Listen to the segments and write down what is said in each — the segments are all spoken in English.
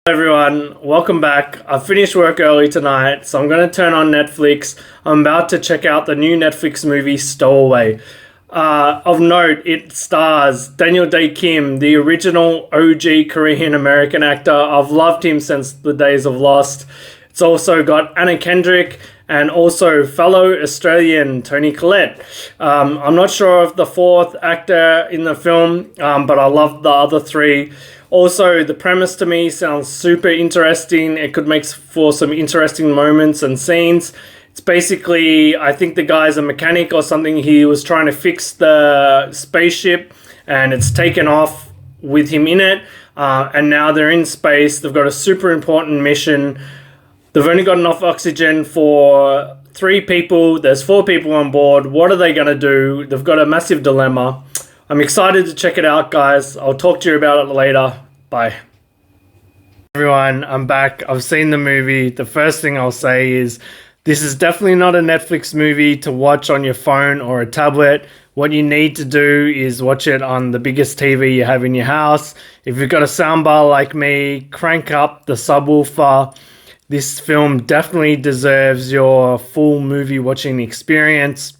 Everyone, welcome back. I finished work early tonight, so I'm going to turn on Netflix. I'm about to check out the new Netflix movie Stowaway. Of note, it stars Daniel Day Kim, the original OG Korean American actor. I've loved him since the days of Lost. It's also got Anna Kendrick and also fellow Australian Toni Collette. I'm not sure of the fourth actor in the film, but I love the other three. Also, the premise to me sounds super interesting. It could make for some interesting moments and scenes. It's basically, I think the guy's a mechanic or something. He was trying to fix the spaceship and it's taken off with him in it. And now they're in space. They've got a super important mission. They've only got enough oxygen for 3 people. There's 4 people on board. What are they going to do? They've got a massive dilemma. I'm excited to check it out, guys. I'll talk to you about it later. Bye. Everyone, I'm back. I've seen the movie. The first thing I'll say is this is definitely not a Netflix movie to watch on your phone or a tablet. What you need to do is watch it on the biggest TV you have in your house. If you've got a soundbar like me, crank up the subwoofer. This film definitely deserves your full movie watching experience.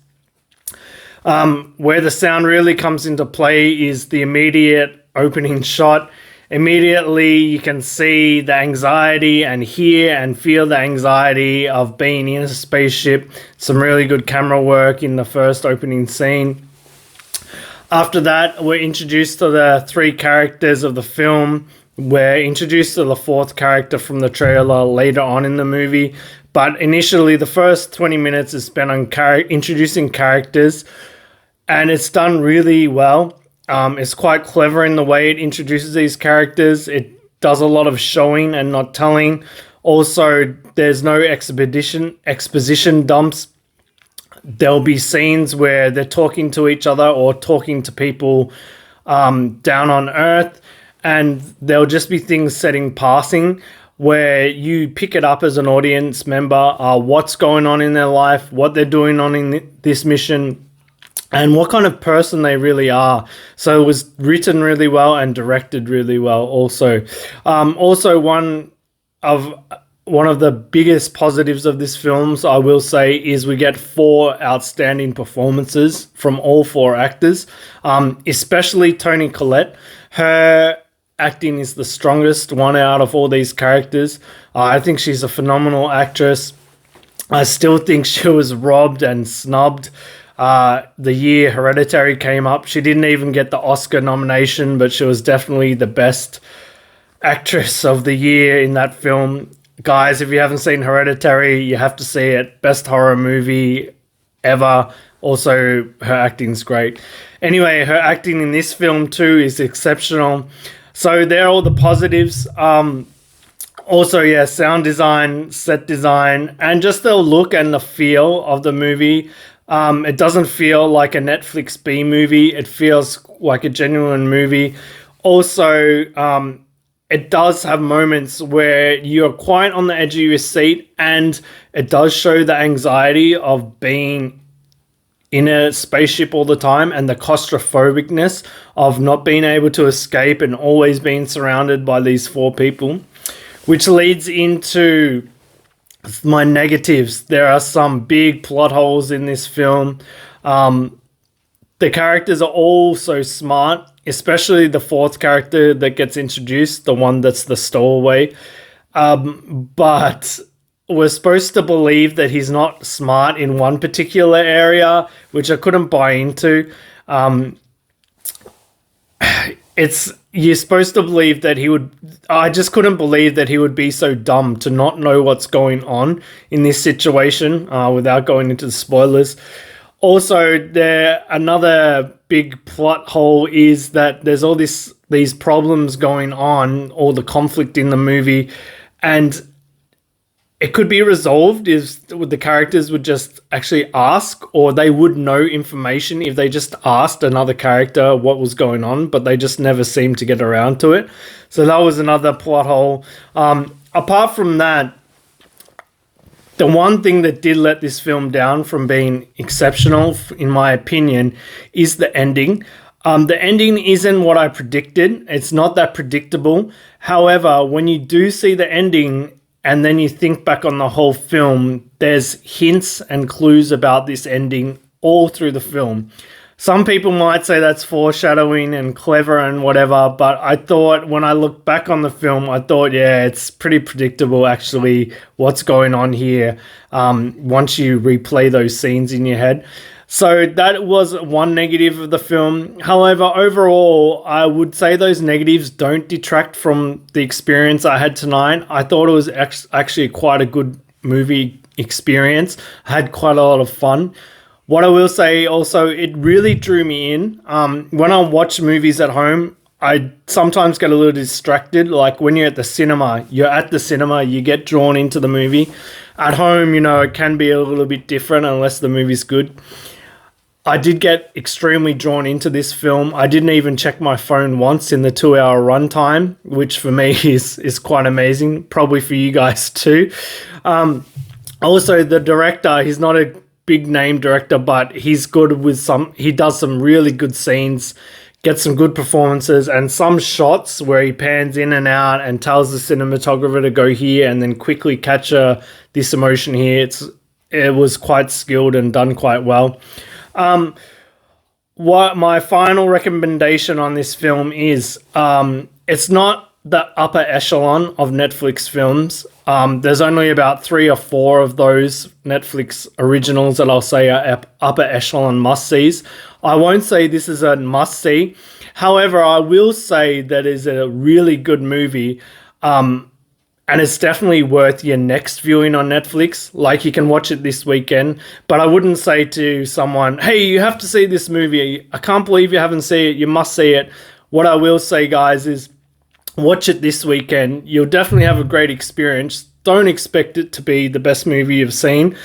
Where the sound really comes into play is the immediate opening shot. Immediately you can see the anxiety and hear and feel the anxiety of being in a spaceship. Some really good camera work in the first opening scene. After that, we're introduced to the 3 characters of the film. We're introduced to the 4th character from the trailer later on in the movie. But initially, the first 20 minutes is spent on introducing characters. And it's done really well. It's quite clever in the way it introduces these characters. It does a lot of showing and not telling. Also, there's no exposition dumps. There'll be scenes where they're talking to each other or talking to people down on Earth. And there'll just be things set in passing where you pick it up as an audience member, what's going on in their life, what they're doing on in this mission, and what kind of person they really are. So it was written really well and directed really well also. Also, one of the biggest positives of this film, I will say, is we get 4 outstanding performances from all 4 actors, especially Toni Collette. Her acting is the strongest one out of all these characters. I think she's a phenomenal actress. I still think she was robbed and snubbed the year Hereditary came up. She didn't even get the Oscar nomination, but she was definitely the best actress of the year in that film. Guys, if you haven't seen Hereditary, you have to see it. Best horror movie ever. Also, her acting's great. Anyway, her acting in this film too is exceptional. So they're all the positives. Also, yeah, sound design, set design, and just the look and the feel of the movie. It doesn't feel like a Netflix B movie. It feels like a genuine movie. Also, it does have moments where you're quite on the edge of your seat, and it does show the anxiety of being in a spaceship all the time and the claustrophobicness of not being able to escape and always being surrounded by these 4 people, which leads into my negatives. There are some big plot holes in this film. The characters are all so smart, especially the 4th character that gets introduced, the one that's the stowaway. But we're supposed to believe that he's not smart in one particular area, which I couldn't buy into. You're supposed to believe that he would... I just couldn't believe that he would be so dumb to not know what's going on in this situation without going into the spoilers. Also, another big plot hole is that there's all these problems going on, all the conflict in the movie, and it could be resolved if the characters would just actually ask, or they would know information if they just asked another character what was going on, but they just never seemed to get around to it. So that was another plot hole. Apart from that, the one thing that did let this film down from being exceptional, in my opinion, is the ending. The ending isn't what I predicted. It's not that predictable. However, when you do see the ending and then you think back on the whole film, there's hints and clues about this ending all through the film. Some people might say that's foreshadowing and clever and whatever, but I thought when I look back on the film, I thought, yeah, it's pretty predictable actually what's going on here once you replay those scenes in your head. So that was one negative of the film. However, overall, I would say those negatives don't detract from the experience I had tonight. I thought it was actually quite a good movie experience. I had quite a lot of fun. What I will say also, it really drew me in. When I watch movies at home, I sometimes get a little distracted. Like when you're at the cinema, you get drawn into the movie. At home, it can be a little bit different unless the movie's good. I did get extremely drawn into this film. I didn't even check my phone once in the 2-hour runtime, which for me is quite amazing. Probably for you guys too. Also, the director, he's not a big name director, but he's good with he does some really good scenes, gets some good performances, and some shots where he pans in and out and tells the cinematographer to go here and then quickly capture this emotion here. It was quite skilled and done quite well. What my final recommendation on this film is, it's not the upper echelon of Netflix films. There's only about 3 or 4 of those Netflix originals that I'll say are upper echelon must-sees. I won't say this is a must-see. However, I will say that is a really good movie. And it's definitely worth your next viewing on Netflix. Like, you can watch it this weekend. But I wouldn't say to someone, hey, you have to see this movie. I can't believe you haven't seen it. You must see it. What I will say, guys, is watch it this weekend. You'll definitely have a great experience. Don't expect it to be the best movie you've seen,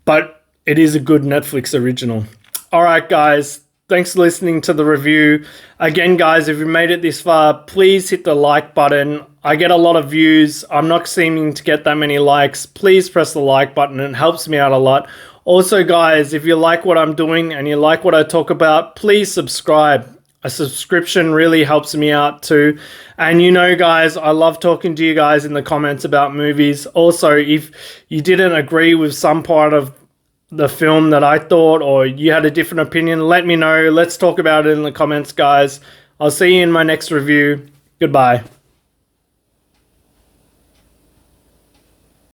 but it is a good Netflix original. All right, guys. Thanks for listening to the review. Again, guys, if you made it this far, please hit the like button. I get a lot of views. I'm not seeming to get that many likes. Please press the like button. It helps me out a lot. Also, guys, if you like what I'm doing and you like what I talk about, please subscribe. A subscription really helps me out too. And guys, I love talking to you guys in the comments about movies. Also, if you didn't agree with some part of the film that I thought, or you had a different opinion, let me know. Let's talk about it in the comments, guys. I'll see you in my next review. Goodbye.